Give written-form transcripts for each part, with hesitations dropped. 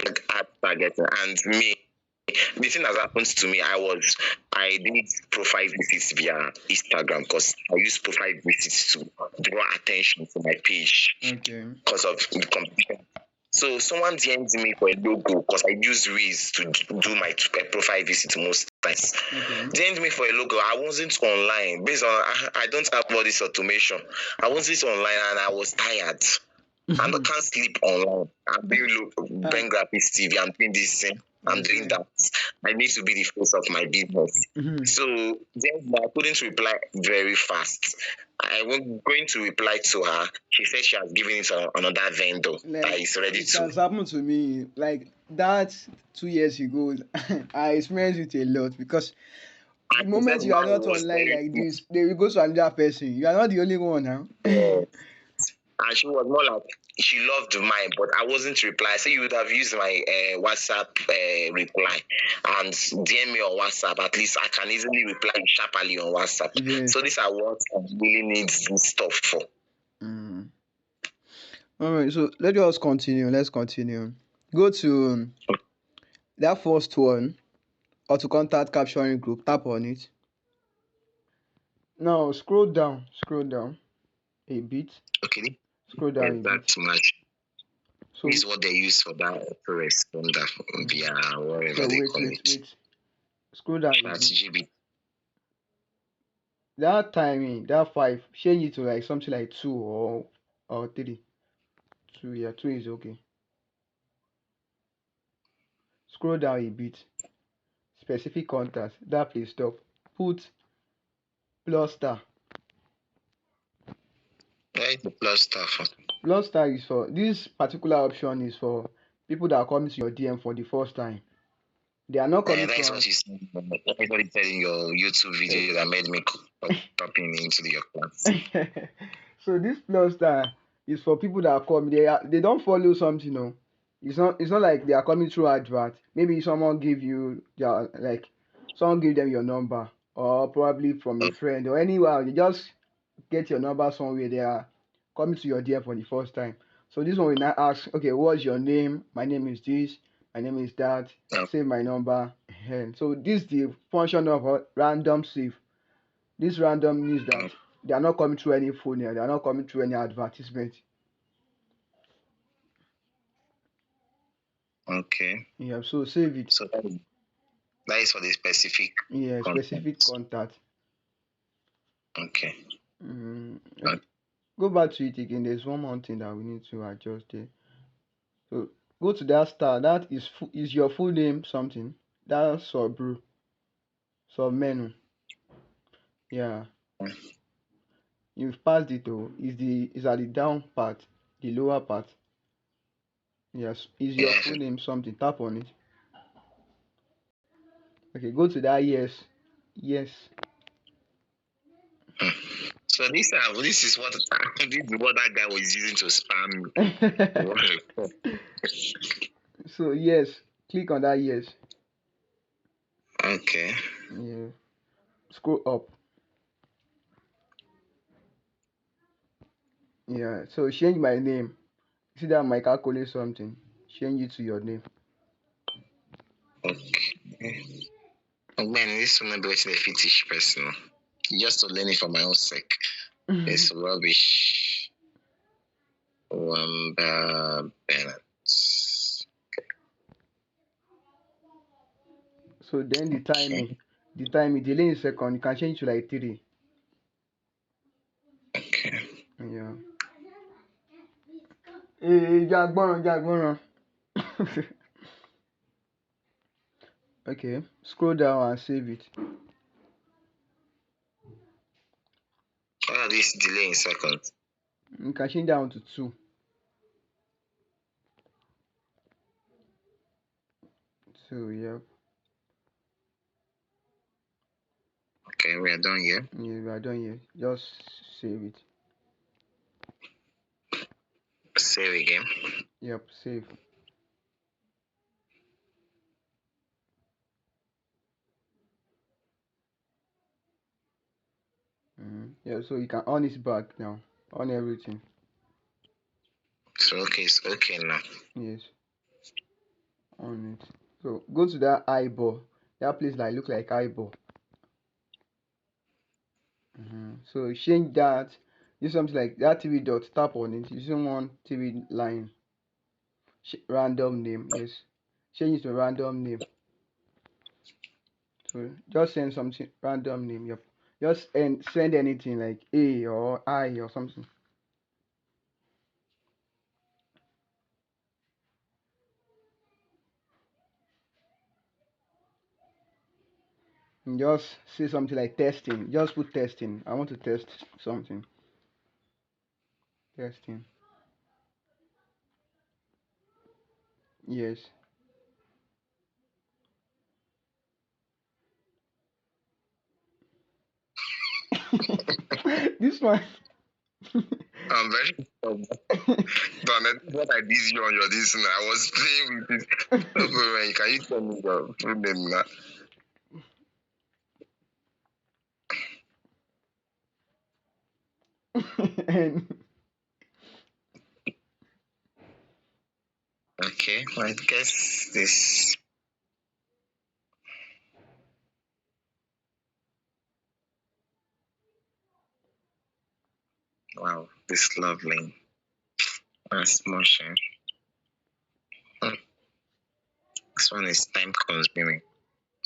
like ad targeting. And me, the thing that happened to me, I did profile visits via Instagram because I use profile visits to draw attention to my page Okay. because of the competition. So someone DM'd me for a logo because I use Reels to do my profile visit most times. Okay. DM'd me for a logo. I wasn't online based on I don't have all this automation. I wasn't online and I was tired. I can't sleep online. I'm doing Ben Graphics TV. I'm doing this thing. I'm doing that. I need to be the face of my business. So then I couldn't reply very fast. I was going to reply to her. She said she has given it to another vendor that is ready it to. has happened to me like that 2 years ago. I experienced it a lot because the And she said moment the you are man not was online very like good. this, they will go to another person. You are not the only one now. And she was more like she loved mine, but I wasn't reply. So you would have used my WhatsApp reply and DM me on WhatsApp. At least I can easily reply sharply on WhatsApp. Yes. So these are what I really need this stuff for. All right, so let's continue. Let's continue. Go to that first one, or to contact capturing group. Tap on it. Now scroll down. Scroll down a bit. Okay. Scroll down a bit. That's much. So This is what they use for that responder via whatever they call it. wait. Scroll down a That's bit. GB. That timing, that 5, change it to like something like 2 or 3. 2, yeah, 2 is okay. Scroll down a bit. Specific contacts. That please stop. Put plus star. Where is the plus stuff? Plus star is for this particular option is for people that are coming to your DM for the first time. They are not coming That is from what you said. Everybody said in your YouTube video that made me popping into your class. So this plus star is for people that are coming. They don't follow something, no. It's not like they are coming through advert. Maybe someone give you their like someone give them your number, or probably from a friend or anywhere. You just get your number somewhere. They are coming to your DM for the first time. So this one will now ask, okay, what's your name? My name is this. My name is that. Save my number. So this is the function of a random save. This random means that they are not coming through any phone here. They are not coming through any advertisement. Okay. Yeah, so save it. So that is for the specific. Yeah, specific contact. Okay. Okay. Go back to it again. There's one more thing that we need to adjust there. So go to that star. That is your full name something. That's sub menu. Yeah. You've passed it though. Is at the down part, the lower part. Yes. Is your full name something? Tap on it. Okay, go to that yes. Yes. So this is what that guy was using to spam me. So yes, click on that yes. Okay. Yeah. Scroll up. Yeah. So change my name. See that my calculate something. Change it to your name. Okay. Oh man, this will not be a fetish person. Just to learn it for my own sake. It's rubbish. Benedict. So then the timing, delay in second, you can change to like 3. Okay. Yeah. Hey, Jagbon. Okay, scroll down and save it. What are these delay in seconds? You can change down to 2. 2, yeah. Okay, we are done here. Yeah, we are done here. Just save it. Save again. Yep, save. Yeah, so you can on it back now. On everything. So okay, it's okay now. Yes. on it. So go to that eyeball. That place like look like eyeball. So change that. Use something like that TV dot. Tap on it. You see one TV line. Random name. Yes. Change it to random name. So just send something random name. Yep. Just send anything like A or I or something. And just say something like testing. Just put testing. I want to test something. Testing. Yes. This one. I'm very sorry. But what I did you on your this now, I was playing with it. No problem. Can you tell me your full name now? And Okay, I guess this. Wow, this lovely. That's motion. Hmm, this one is time consuming.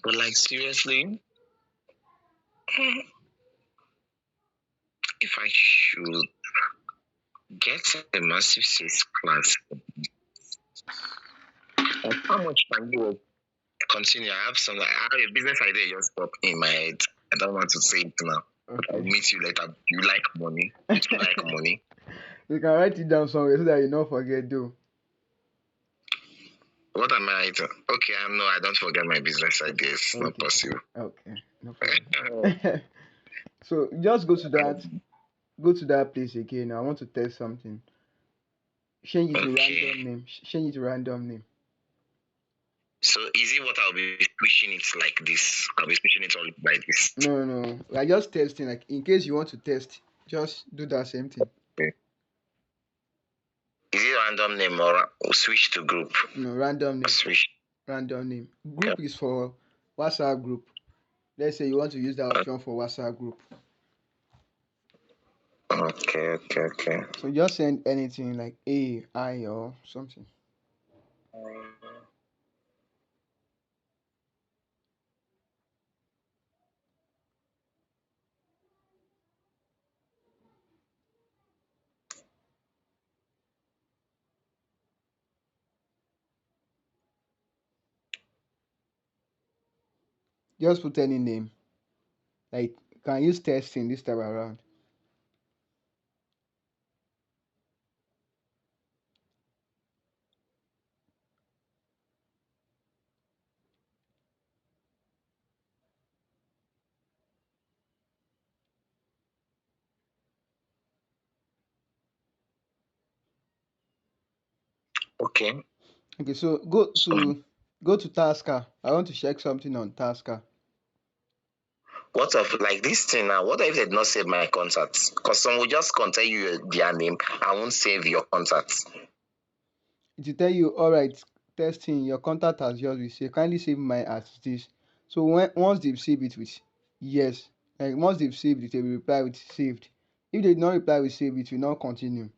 But like seriously, hmm, if I should get a massive sales class, like how much can you continue? I have some. I have a business idea just pop in my head. I don't want to say it now. I'll okay. meet you later. You like money? You like money? You can write it down somewhere so that you don't forget though. What am I? Okay, no, I don't forget my business ideas. It's not Okay. possible. Okay. No problem. So just go to that place again. I want to test something. Change it to Okay. random name. Change it to random name. So is it what I'll be switching it like this? I'll be switching it all like this. No, no. Like just testing. Like in case you want to test, just do that same thing. Okay. Is it random name or switch to group? No, random name. Switch. Random name. Group is for WhatsApp group. Let's say you want to use that Uh, option for WhatsApp group. Okay, okay, okay. So just send anything like A, I, or something. Just put any name. Like can use testing this time around. Okay. Okay, so go to Tasker. I want to check something on Tasker. What of like this thing now? What if they did not save my contacts? Because some will just contact you their name. I won't save your contacts. It will tell you, all right, testing your contact has just been saved. Kindly save mine as this. So once they've saved it with yes, like once they've saved it, they will reply with saved. If they did not reply with saved, it will not continue.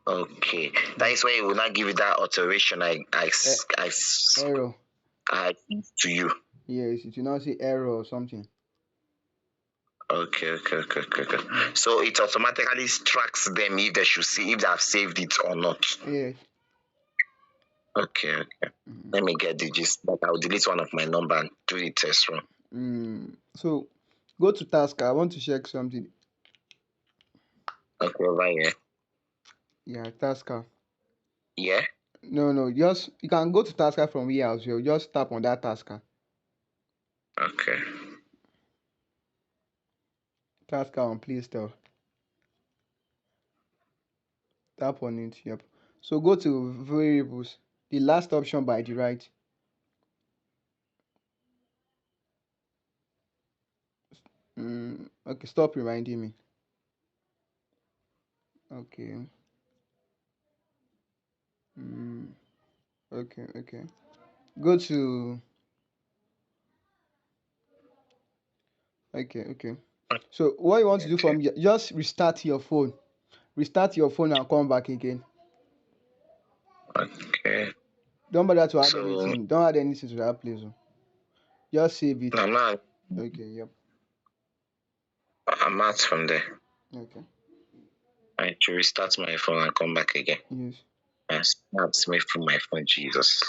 Okay. That is why it will not give you that alteration Error. I to you. Yes, it will not say error or something. Okay, okay, okay, okay, okay. So it automatically tracks them if they should see if they have saved it or not. Yes. Okay, okay. Let me get the gist. But I'll delete one of my number and do the test run. So go to Tasker. I want to check something. Okay, over here. Yeah, Tasker. Yeah. No, just you can go to Tasker from here as well. Just tap on that Tasker. Okay. Tasker on Play Store. Tap on it. Yep. So go to variables. The last option by the right. Okay, stop reminding me. Okay. Okay, okay. Go to okay, okay. So what you want to do Okay. from here, just restart your phone. Restart your phone and come back again. Okay. Don't bother to add So anything. Don't add anything to that place. Oh. Just save it. I'm not. Okay, yep. I'm out from there. Okay. I should restart my phone and come back again. Yes. And snaps me from my phone. Jesus.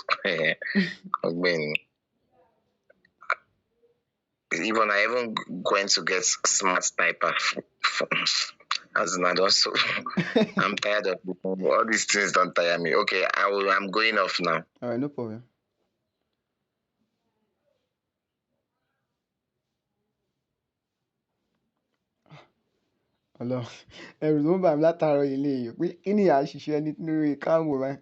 When even I even going to get smart sniper phones. As in, I don't so I'm tired of it. All these things don't tire me. Okay, I'm going off now. All right, no problem. Ọlọ́run ẹ̀rù ló ń bà mí látàárọ̀ eléyìí pé kí ni à ń ṣiṣẹ́ nínú ìkáwọ́ báyìí.